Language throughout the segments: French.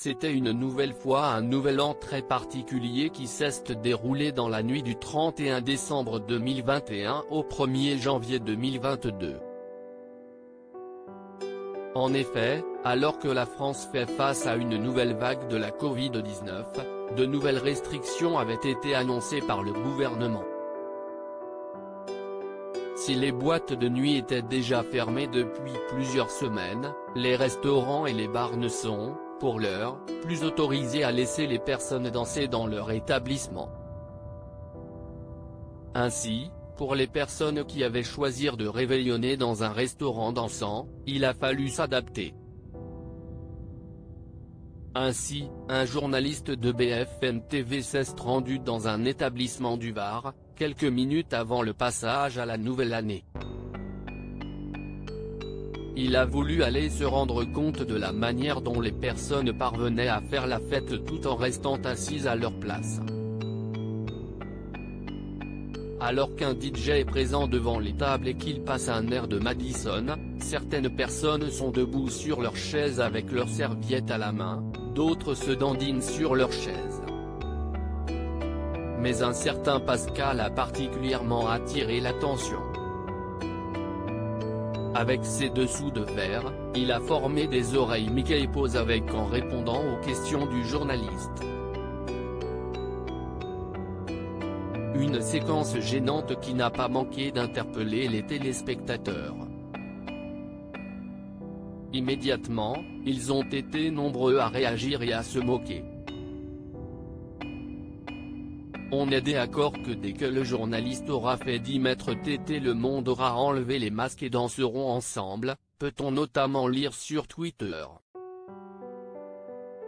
c'était une nouvelle fois un nouvel an très particulier qui s'est déroulé dans la nuit du 31 décembre 2021 au 1er janvier 2022. En effet, alors que la France fait face à une nouvelle vague de la Covid-19, de nouvelles restrictions avaient été annoncées par le gouvernement. Si les boîtes de nuit étaient déjà fermées depuis plusieurs semaines, les restaurants et les bars ne sont, pour l'heure, plus autorisés à laisser les personnes danser dans leur établissement. Ainsi, pour les personnes qui avaient choisi de réveillonner dans un restaurant dansant, il a fallu s'adapter. Ainsi, un journaliste de BFM TV s'est rendu dans un établissement du Var, quelques minutes avant le passage à la nouvelle année. Il a voulu aller se rendre compte de la manière dont les personnes parvenaient à faire la fête tout en restant assises à leur place. Alors qu'un DJ est présent devant les tables et qu'il passe un air de Madison, certaines personnes sont debout sur leurs chaises avec leurs serviettes à la main, d'autres se dandinent sur leurs chaises. Mais un certain Pascal a particulièrement attiré l'attention. Avec ses dessous de verre, il a formé des oreilles Mickey Pose avec en répondant aux questions du journaliste. Une séquence gênante qui n'a pas manqué d'interpeller les téléspectateurs. Immédiatement, ils ont été nombreux à réagir et à se moquer. On est d'accord que dès que le journaliste aura fait 10 mètres TT le monde aura enlevé les masques et danseront ensemble, peut-on notamment lire sur Twitter.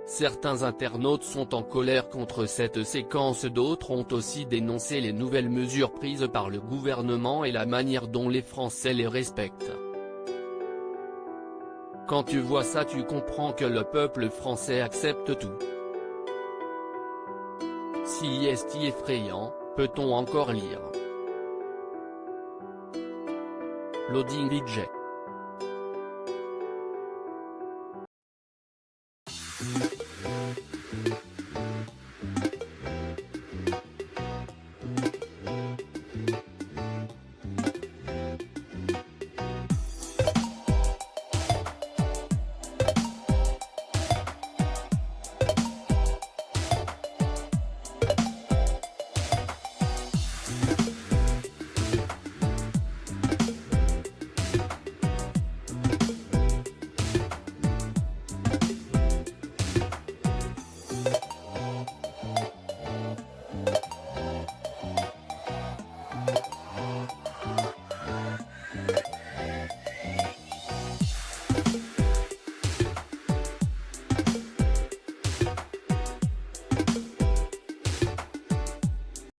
Certains internautes sont en colère contre cette séquence, d'autres ont aussi dénoncé les nouvelles mesures prises par le gouvernement et la manière dont les Français les respectent. Quand tu vois ça tu comprends que le peuple français accepte tout. Si est effrayant, peut-on encore lire. Loading DJ.